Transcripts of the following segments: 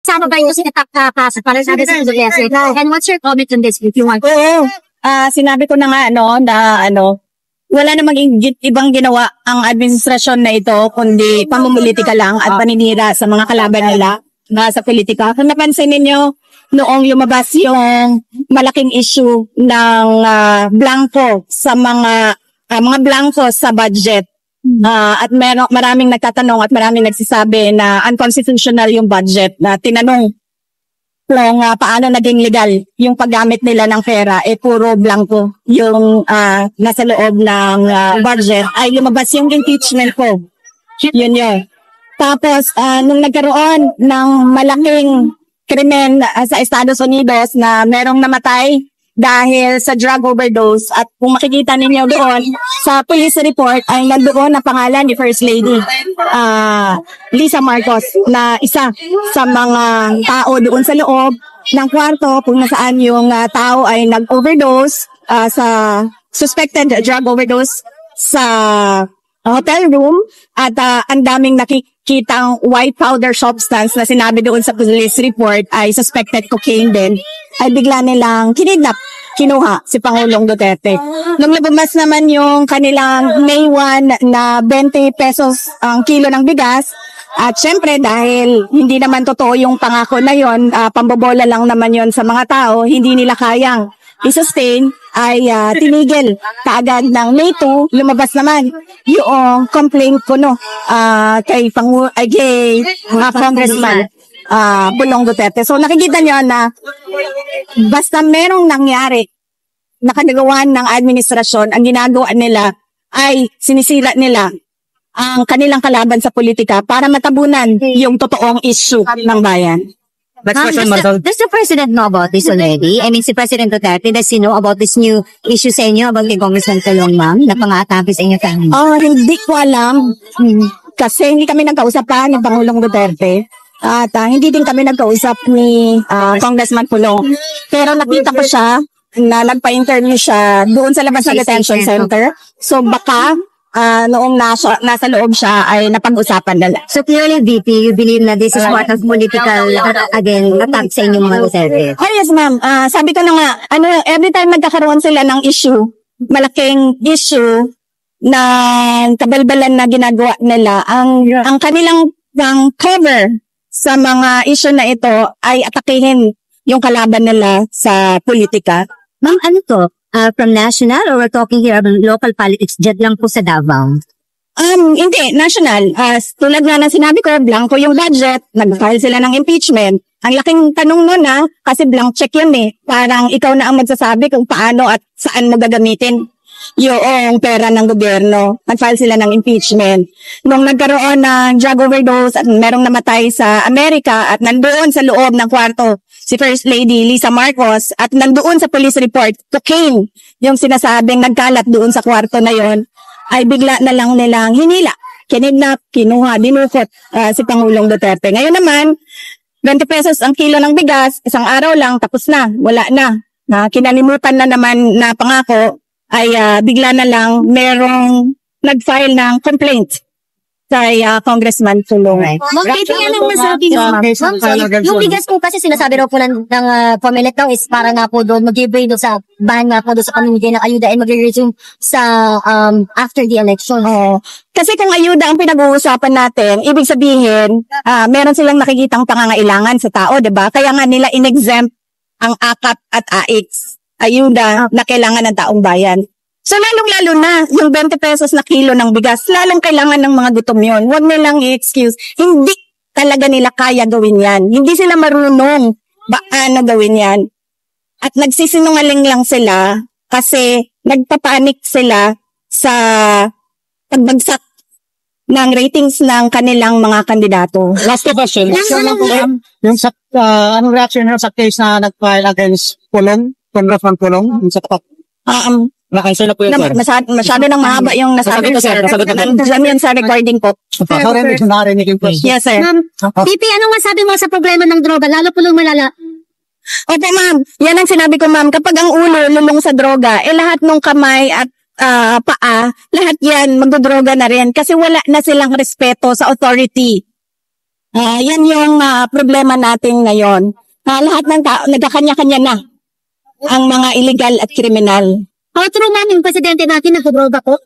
Sama ba yung sinatak ka sa para sabi sa Duterte? And what's your comment on this if you want? Oo. Sinabi ko na nga, wala namang ibang ginawa ang administrasyon na ito, kundi pamumulitika lang at paninira sa mga kalaban nila sa politika. Kung napansin ninyo, noong lumabas yung malaking issue ng blanco sa mga blanco sa budget, at maraming nagtatanong at maraming nagsasabi na unconstitutional yung budget, na tinanong kung paano naging legal yung paggamit nila ng pera, puro blanco yung nasa loob ng budget, ay lumabas yung impeachment ko. Yun. Tapos, nung nagkaroon ng malaking krimen sa Estados Unidos na merong namatay dahil sa drug overdose, at kung makikita ninyo doon sa police report ay nandoon ang pangalan ni First Lady Lisa Marcos, na isa sa mga tao doon sa loob ng kwarto kung nasaan yung tao ay nag-overdose sa suspected drug overdose sa hotel room, at ang daming nakikitang white powder substance na sinabi doon sa police report ay suspected cocaine din, ay bigla nilang kinuha si Pangulong Duterte. Nung lumabas naman yung kanilang May 1 na 20 pesos ang kilo ng bigas, at syempre dahil hindi naman totoo yung pangako na yon, pambobola lang naman yon sa mga tao, hindi nila kayang i-sustain, ay tinigil kaagad ng May 2, lumabas naman yung complaint ko kay Congressman Pulong Duterte. So nakikita nyo na basta merong nangyari na kanagawan ng administrasyon, ang ginagawa nila ay sinisira nila ang kanilang kalaban sa politika para matabunan yung totoong issue ng bayan. Does the President know about this already? I mean, si President Duterte, does he know about this new issue sa inyo about kay Congressman Pulong, ma'am, na pang-atake sa inyo family? Hindi ko alam. Kasi hindi kami nagkausap pa ni Pangulong Duterte. At hindi din kami nagkausap ni Congressman Pulong. Pero nakita ko siya na nagpa-interview siya doon sa labas ng detention center. So baka noong nasa loob siya ay napag-usapan nila. So clearly, VP, you believe na this is part of political, attack sa inyong mga Duterte? Oh yes, ma'am. Sabi ko na nga, every time nagkakaroon sila ng issue, malaking issue na kabalbalan na ginagawa nila, ang kanilang cover sa mga issue na ito ay atakihin yung kalaban nila sa politika. Ma'am, ano to? From national, or we're talking here about local politics, dyan lang po sa Davao? Hindi, national. Tulad nga ng sinabi ko, blanco yung budget, nag-file sila ng impeachment. Ang laking tanong nun kasi blank check yun Parang ikaw na ang magsasabi kung paano at saan mo gagamitin yung pera ng gobyerno. Nag-file sila ng impeachment. Nung nagkaroon ng drug overdose at merong namatay sa Amerika at nandoon sa loob ng kwarto si First Lady Lisa Marcos, at nandoon sa police report, cocaine, yung sinasabing nagkalat doon sa kwarto na yon, ay bigla na lang nilang hinila, kinidnap, kinuha, dinukot si Pangulong Duterte. Ngayon naman, 20 pesos ang kilo ng bigas, isang araw lang, tapos na, wala na. Kinalimutan na naman na pangako, ay bigla na lang merong nag-file ng complaint kay Congressman Pulong. Right. Ma'am, anong masabi nyo? Ma'am, yung bigas po kasi sinasabi raw po ng Comelec daw is para nga po doon mag-give doon sa bahan nga po doon sa pamimigay ng ayuda and mag-resume sa after the election. Kasi kung ayuda ang pinag-uusapan natin, ibig sabihin, meron silang nakikitang pangangailangan sa tao, diba? Kaya nga nila in-exempt ang AKAP at AIX, ayuda na kailangan ng taong bayan. So lalong-lalo na yung 20 pesos na kilo ng bigas, lalong kailangan ng mga gutom yun. Huwag nilang i-excuse. Hindi talaga nila kaya gawin yan. Hindi sila marunong paano gawin yan. At nagsisinungaling lang sila kasi nagpapanik sila sa pagbagsak ng ratings ng kanilang mga kandidato. Last question. Anong reaction nyo sa case na nag-file against Pulong, Congressman Pulong? Nakaisa na po yun, sir. Masyado nang mahaba yung nasabi ko, sir. Alam yan sa recording po. Yes, sir. Ma'am, PP, anong masabi mo sa problema ng droga? Lalo po malala. Opo, ma'am. Yan ang sinabi ko, ma'am. Kapag ang ulo lulong sa droga, lahat ng kamay at paa, lahat yan magdodroga na rin. Kasi wala na silang respeto sa authority. Yan yung problema natin ngayon. Lahat ng tao, nagkakanya-kanya na ang mga illegal at kriminal. True ma'am, yung presidente natin nag-droga po.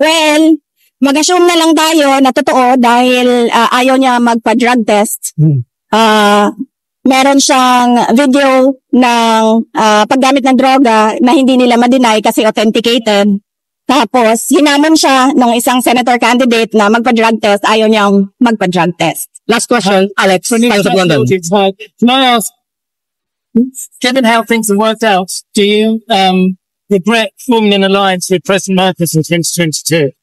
Well, mag-assume na lang tayo na totoo dahil ayaw niya magpa-drug test. Meron siyang video ng paggamit ng droga na hindi nila ma-deny kasi authenticated. Tapos, hinamon siya ng isang senator candidate na magpa-drug test, ayaw niyang magpa-drug test. Last question, Alex. Five of London. Can I ask, given how things have worked out, do you regret forming an alliance with President Marcos in 2022?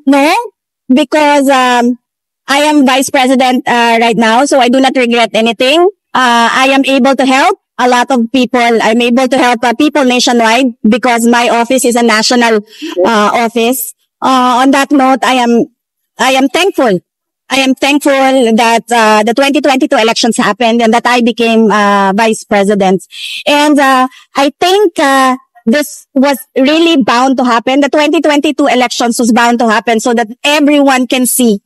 No, because I am vice president right now, so I do not regret anything. I am able to help a lot of people. I'm able to help people nationwide because my office is a national office. On that note, I am thankful. I am thankful that the 2022 elections happened and that I became vice president. And I think this was really bound to happen. The 2022 elections was bound to happen so that everyone can see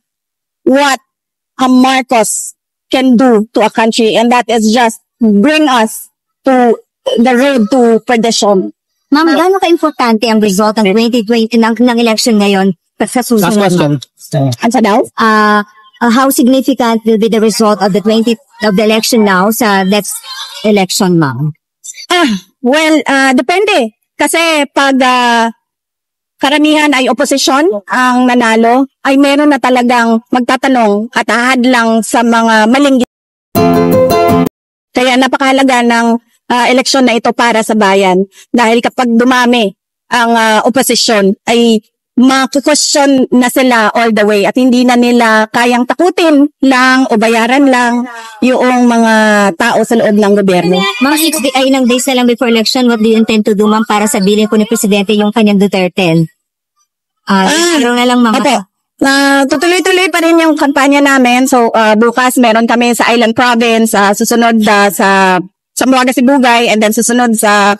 what a Marcos can do to a country, and that is just bring us to the road to perdition. Ma'am, gaano ka-importante ang result ng 2020 ng election ngayon sa Last susunod? question. Ano daw? How significant will be the result of the election now sa next election, ma'am? Well, depende. Kasi pag karamihan ay oposisyon ang nanalo, ay meron na talagang magtatanong at ahadlang sa mga maling. Kaya napakahalaga ng eleksyon na ito para sa bayan. Dahil kapag dumami ang oposisyon, ay mag-question na sila all the way at hindi na nila kayang takutin lang o bayaran lang yung mga tao sa loob ng gobyerno. Ma'am, 6 days na lang before election, what do you intend to do, ma'am, para sabilin po ni Presidente yung kanyang Duterte? Pero na lang, ma'am. Opo. Tutuloy-tuloy pa rin yung kampanya namin. So, bukas meron kami sa Island Province, susunod sa Zamboanga, Sibugay, and then susunod sa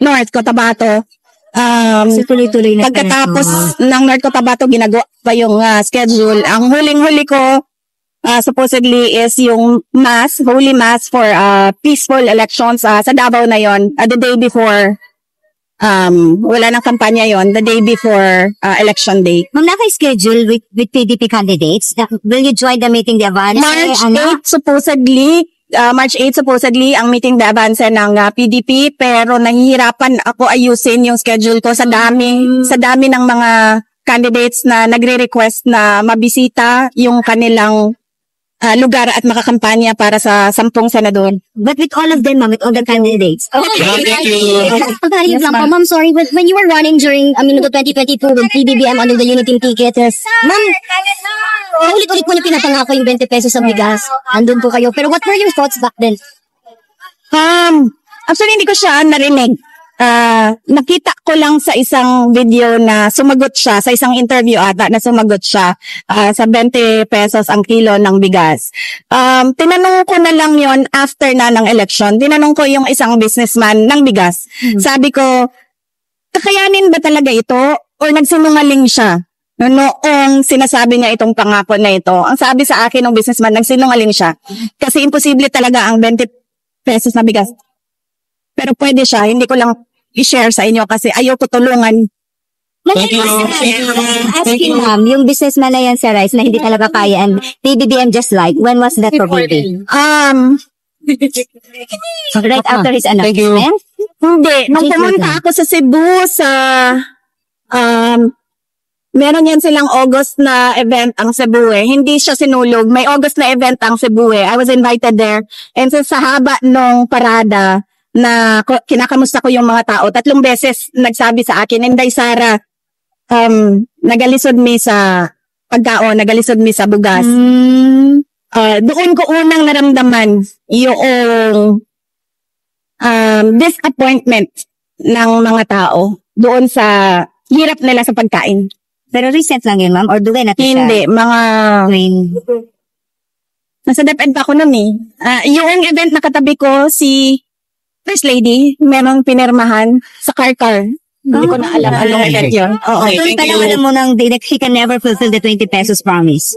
North Cotabato. So, tuloy-tuloy na. Pagkatapos ng North Cotabato, ginagawa pa yung schedule. Ang huling-huli ko, supposedly is yung Holy Mass for peaceful elections sa Davao na yon, the day before. Wala nang kampanya yon, the day before election day. Ma'am, naka-schedule with PDP candidates. Will you join the meeting, the advance? March 8 supposedly ang meeting de avance ng PDP, pero nahihirapan ako ayusin yung schedule ko sa dami ng mga candidates na nagre-request na mabisita yung kanilang lugar at makakampanya para sa 10 senador. But with all of them, ma'am, with all the candidates. Thank you. Yes, ma'am, sorry, but when you were running during, the 2022 with PBBM under the unity ticket, ma'am, ulit-ulit po niyo pinapangako yung 20 pesos sa bigas. Andun po kayo. Pero what were your thoughts back then? Actually, hindi ko siya narinig. Nakita ko lang sa isang video na sumagot siya, sa isang interview ata na sumagot siya sa 20 pesos ang kilo ng bigas. Tinanong ko na lang yon after na ng election. Tinanong ko yung isang businessman ng bigas. Sabi ko, kakayanin ba talaga ito or nagsinungaling siya? Noong sinasabi niya itong pangako na ito, ang sabi sa akin ng businessman, nagsinungaling siya. Kasi imposible talaga ang 20 pesos na bigas. Pero pwede siya, hindi ko lang i-share sa inyo kasi ayoko tulungan. Thank you. Asking ma'am, yung businessman na yan sa rice na hindi talaga kaya and PBBM just like, when was that probably? Right after his announcement? Hindi. Nung pumunta ako sa Cebu meron yan silang August na event ang Cebu eh. Hindi siya sinulog. May August na event ang Cebu eh. I was invited there. And so sa haba nung parada na kinakamusta ko yung mga tao, 3 beses nagsabi sa akin, Inday Sara, nagalisod mi sa pagkaon, nagalisod mi sa bugas. Doon ko unang naramdaman yung disappointment ng mga tao doon sa hirap nila sa pagkain. Pero recent lang yun, ma'am? Or duwe natin siya? Hindi, nasa DepEd pa ako nun eh. Yung event na katabi ko, si First Lady, merong pinirmahan sa car. Hindi ko na alam anong event yun. So, talaga mo nang he can never fulfill the 20 pesos promise.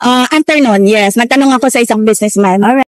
Afternoon, yes. Nagtanong ako sa isang businessman.